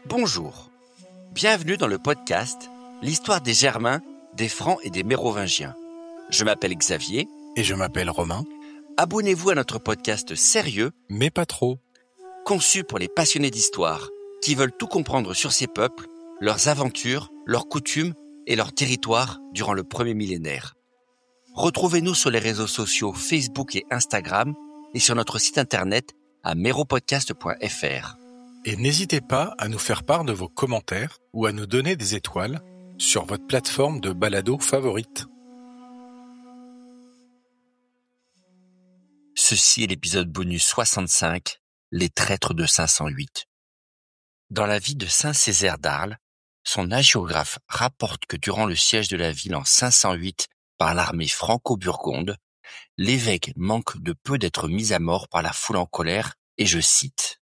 Bonjour, bienvenue dans le podcast L'histoire des Germains, des Francs et des Mérovingiens. Je m'appelle Xavier. Et je m'appelle Romain. Abonnez-vous à notre podcast sérieux, mais pas trop, conçu pour les passionnés d'histoire, qui veulent tout comprendre sur ces peuples, leurs aventures, leurs coutumes et leurs territoires durant le premier millénaire. Retrouvez-nous sur les réseaux sociaux Facebook et Instagram et sur notre site internet à meropodcast.fr. Et n'hésitez pas à nous faire part de vos commentaires ou à nous donner des étoiles sur votre plateforme de balado favorite. Ceci est l'épisode bonus 65, les traîtres de 508. Dans la vie de saint Césaire d'Arles, son hagiographe rapporte que durant le siège de la ville en 508 par l'armée franco-burgonde, l'évêque manque de peu d'être mis à mort par la foule en colère, et je cite: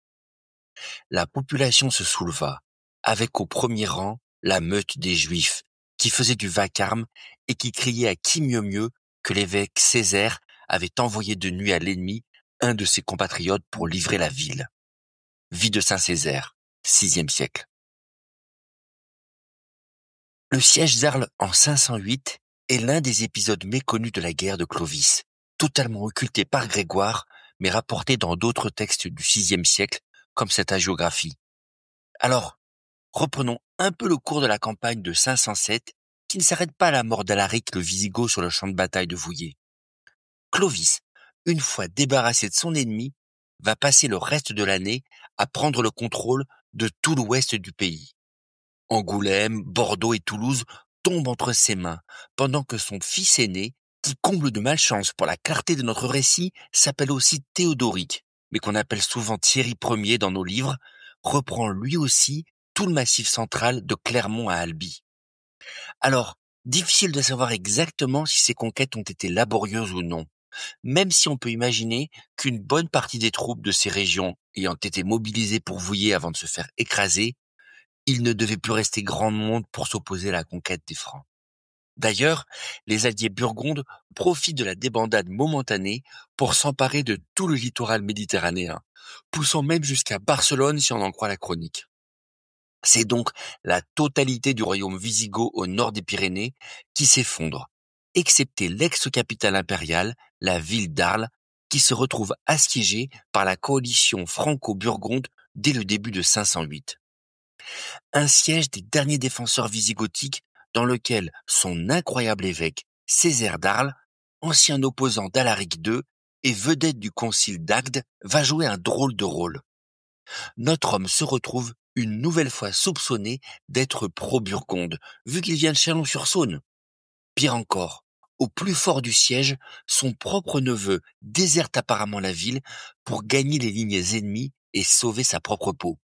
« La population se souleva, avec au premier rang la meute des Juifs, qui faisaient du vacarme et qui criaient à qui mieux que l'évêque Césaire avait envoyé de nuit à l'ennemi un de ses compatriotes pour livrer la ville. » Vie de saint Césaire, VIe siècle. Le siège d'Arles en 508 est l'un des épisodes méconnus de la guerre de Clovis, totalement occulté par Grégoire, mais rapporté dans d'autres textes du VIe siècle, comme cette hagiographie. Alors, reprenons un peu le cours de la campagne de 507, qui ne s'arrête pas à la mort d'Alaric le Wisigoth sur le champ de bataille de Vouillé. Clovis, une fois débarrassé de son ennemi, va passer le reste de l'année à prendre le contrôle de tout l'ouest du pays. Angoulême, Bordeaux et Toulouse tombent entre ses mains, pendant que son fils aîné, qui comble de malchance pour la clarté de notre récit, s'appelle aussi Théodoric, mais qu'on appelle souvent Thierry Ier dans nos livres, reprend lui aussi tout le massif central de Clermont à Albi. Alors, difficile de savoir exactement si ces conquêtes ont été laborieuses ou non, même si on peut imaginer qu'une bonne partie des troupes de ces régions ayant été mobilisées pour Vouillé avant de se faire écraser, il ne devait plus rester grand monde pour s'opposer à la conquête des Francs. D'ailleurs, les alliés burgondes profitent de la débandade momentanée pour s'emparer de tout le littoral méditerranéen, poussant même jusqu'à Barcelone si on en croit la chronique. C'est donc la totalité du royaume wisigoth au nord des Pyrénées qui s'effondre, excepté l'ex-capitale impériale, la ville d'Arles, qui se retrouve assiégée par la coalition franco-burgonde dès le début de 508. Un siège des derniers défenseurs wisigothiques dans lequel son incroyable évêque, Césaire d'Arles, ancien opposant d'Alaric II et vedette du concile d'Agde, va jouer un drôle de rôle. Notre homme se retrouve une nouvelle fois soupçonné d'être pro-Burgonde, vu qu'il vient de Chalon-sur-Saône. Pire encore, au plus fort du siège, son propre neveu déserte apparemment la ville pour gagner les lignes ennemies et sauver sa propre peau.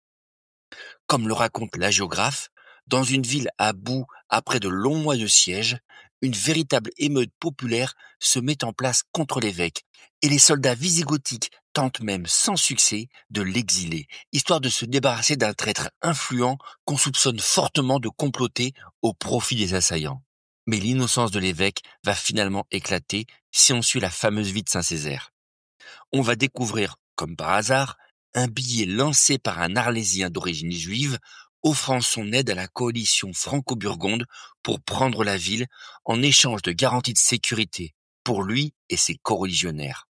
Comme le raconte l'hagiographe, dans une ville à bout après de longs mois de siège, une véritable émeute populaire se met en place contre l'évêque, et les soldats wisigothiques tentent même sans succès de l'exiler, histoire de se débarrasser d'un traître influent qu'on soupçonne fortement de comploter au profit des assaillants. Mais l'innocence de l'évêque va finalement éclater si on suit la fameuse vie de saint Césaire. On va découvrir, comme par hasard, un billet lancé par un Arlésien d'origine juive offrant son aide à la coalition franco-burgonde pour prendre la ville en échange de garanties de sécurité pour lui et ses coreligionnaires.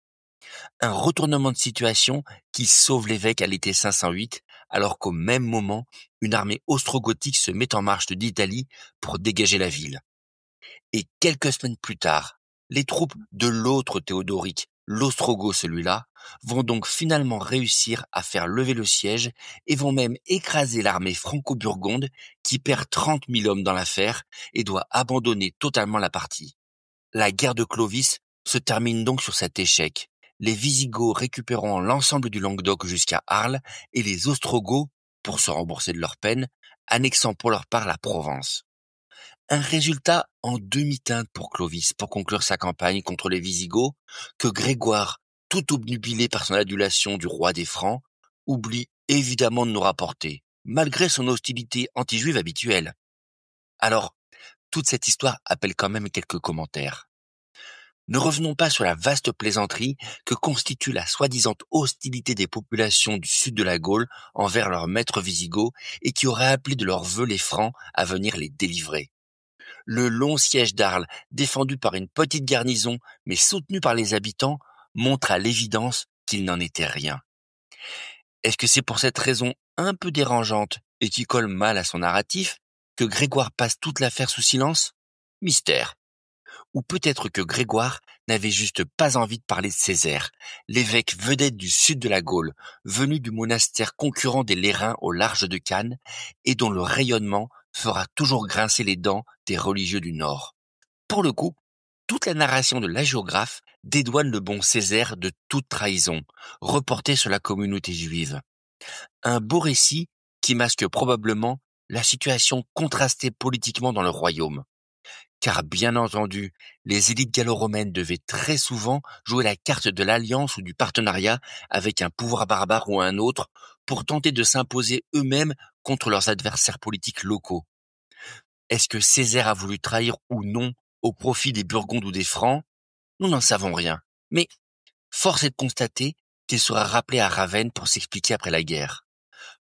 Un retournement de situation qui sauve l'évêque à l'été 508, alors qu'au même moment, une armée ostrogothique se met en marche d'Italie pour dégager la ville. Et quelques semaines plus tard, les troupes de l'autre Théodoric, l'Ostrogoth celui-là, vont donc finalement réussir à faire lever le siège et vont même écraser l'armée franco-burgonde qui perd 30 000 hommes dans l'affaire et doit abandonner totalement la partie. La guerre de Clovis se termine donc sur cet échec, les Wisigoths récupérant l'ensemble du Languedoc jusqu'à Arles et les Ostrogoths, pour se rembourser de leur peine, annexant pour leur part la Provence. Un résultat en demi-teinte pour Clovis pour conclure sa campagne contre les Wisigoths que Grégoire, tout obnubilé par son adulation du roi des Francs, oublie évidemment de nous rapporter, malgré son hostilité anti-juive habituelle. Alors, toute cette histoire appelle quand même quelques commentaires. Ne revenons pas sur la vaste plaisanterie que constitue la soi-disant hostilité des populations du sud de la Gaule envers leurs maîtres wisigoths et qui auraient appelé de leur vœu les Francs à venir les délivrer. Le long siège d'Arles, défendu par une petite garnison mais soutenu par les habitants, montre à l'évidence qu'il n'en était rien. Est-ce que c'est pour cette raison un peu dérangeante et qui colle mal à son narratif que Grégoire passe toute l'affaire sous silence? Mystère. Ou peut-être que Grégoire n'avait juste pas envie de parler de Césaire, l'évêque vedette du sud de la Gaule, venu du monastère concurrent des Lérins au large de Cannes, et dont le rayonnement fera toujours grincer les dents des religieux du Nord. Pour le coup, toute la narration de l'hagiographe dédouane le bon Césaire de toute trahison, reportée sur la communauté juive. Un beau récit qui masque probablement la situation contrastée politiquement dans le royaume. Car bien entendu, les élites gallo-romaines devaient très souvent jouer la carte de l'alliance ou du partenariat avec un pouvoir barbare ou un autre pour tenter de s'imposer eux-mêmes contre leurs adversaires politiques locaux. Est-ce que Césaire a voulu trahir ou non au profit des Burgondes ou des Francs? Nous n'en savons rien. Mais force est de constater qu'il sera rappelé à Ravenne pour s'expliquer après la guerre.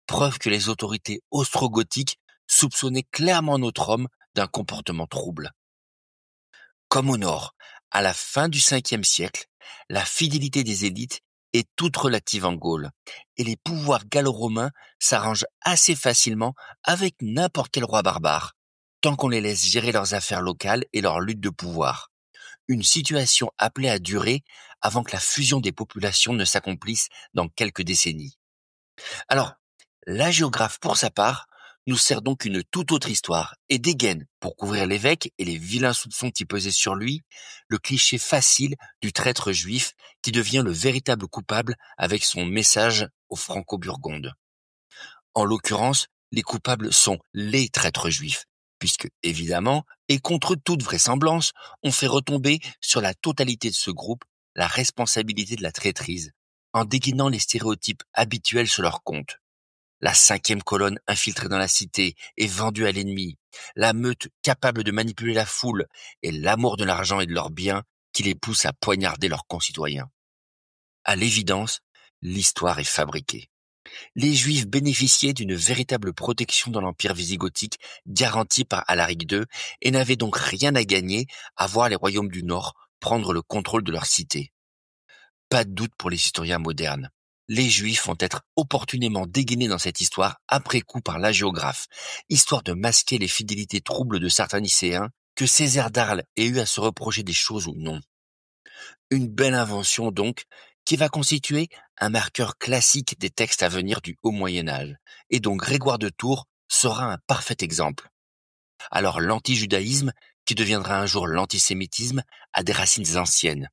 Preuve que les autorités ostrogothiques soupçonnaient clairement notre homme d'un comportement trouble. Comme au nord, à la fin du Ve siècle, la fidélité des élites est toute relative en Gaule, et les pouvoirs gallo-romains s'arrangent assez facilement avec n'importe quel roi barbare, tant qu'on les laisse gérer leurs affaires locales et leurs luttes de pouvoir. Une situation appelée à durer avant que la fusion des populations ne s'accomplisse dans quelques décennies. Alors, l'hagiographe, pour sa part, nous sert donc une toute autre histoire et dégaine, pour couvrir l'évêque et les vilains soupçons qui pesaient sur lui, le cliché facile du traître juif qui devient le véritable coupable avec son message aux Franco-Burgondes. En l'occurrence, les coupables sont les traîtres juifs, puisque, évidemment, et contre toute vraisemblance, on fait retomber sur la totalité de ce groupe la responsabilité de la traîtrise, en dégainant les stéréotypes habituels sur leur compte. La 5e colonne infiltrée dans la cité et vendue à l'ennemi, la meute capable de manipuler la foule et l'amour de l'argent et de leurs biens qui les pousse à poignarder leurs concitoyens. À l'évidence, l'histoire est fabriquée. Les Juifs bénéficiaient d'une véritable protection dans l'Empire wisigothique garantie par Alaric II et n'avaient donc rien à gagner à voir les royaumes du Nord prendre le contrôle de leur cité. Pas de doute pour les historiens modernes. Les Juifs vont être opportunément dégainés dans cette histoire après coup par l'hagiographe, histoire de masquer les fidélités troubles de certains lycéens, que Césaire d'Arles ait eu à se reprocher des choses ou non. Une belle invention donc, qui va constituer un marqueur classique des textes à venir du Haut Moyen-Âge, et dont Grégoire de Tours sera un parfait exemple. Alors l'anti-judaïsme, qui deviendra un jour l'antisémitisme, a des racines anciennes.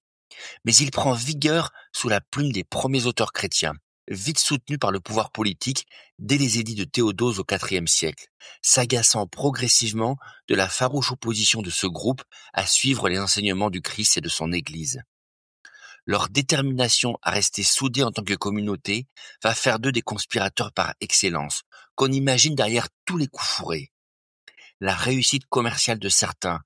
Mais il prend vigueur sous la plume des premiers auteurs chrétiens, vite soutenus par le pouvoir politique dès les édits de Théodose au IVe siècle, s'agaçant progressivement de la farouche opposition de ce groupe à suivre les enseignements du Christ et de son Église. Leur détermination à rester soudés en tant que communauté va faire d'eux des conspirateurs par excellence, qu'on imagine derrière tous les coups fourrés. La réussite commerciale de certains,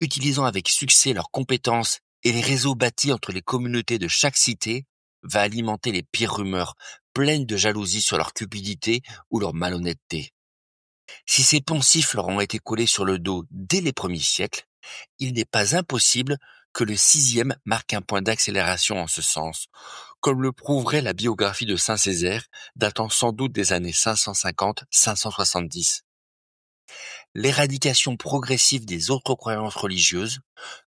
utilisant avec succès leurs compétences et les réseaux bâtis entre les communautés de chaque cité, va alimenter les pires rumeurs, pleines de jalousie sur leur cupidité ou leur malhonnêteté. Si ces poncifs leur ont été collés sur le dos dès les premiers siècles, il n'est pas impossible que le VIe marque un point d'accélération en ce sens, comme le prouverait la biographie de saint Césaire, datant sans doute des années 550-570. L'éradication progressive des autres croyances religieuses,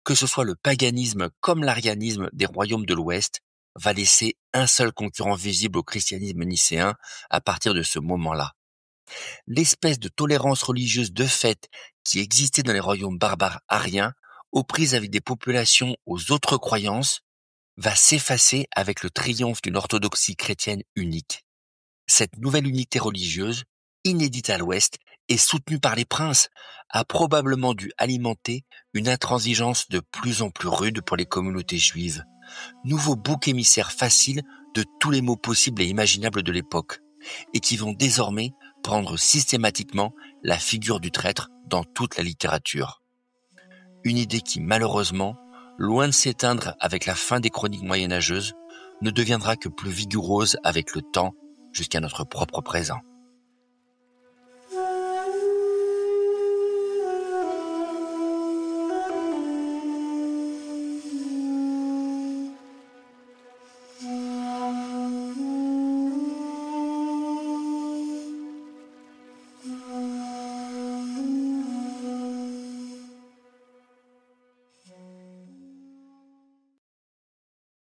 que ce soit le paganisme comme l'arianisme des royaumes de l'Ouest, va laisser un seul concurrent visible au christianisme nicéen à partir de ce moment-là. L'espèce de tolérance religieuse de fait qui existait dans les royaumes barbares ariens, aux prises avec des populations aux autres croyances, va s'effacer avec le triomphe d'une orthodoxie chrétienne unique. Cette nouvelle unité religieuse, inédite à l'Ouest et soutenue par les princes, a probablement dû alimenter une intransigeance de plus en plus rude pour les communautés juives. Nouveau bouc émissaire facile de tous les maux possibles et imaginables de l'époque, et qui vont désormais prendre systématiquement la figure du traître dans toute la littérature. Une idée qui, malheureusement, loin de s'éteindre avec la fin des chroniques moyenâgeuses, ne deviendra que plus vigoureuse avec le temps jusqu'à notre propre présent.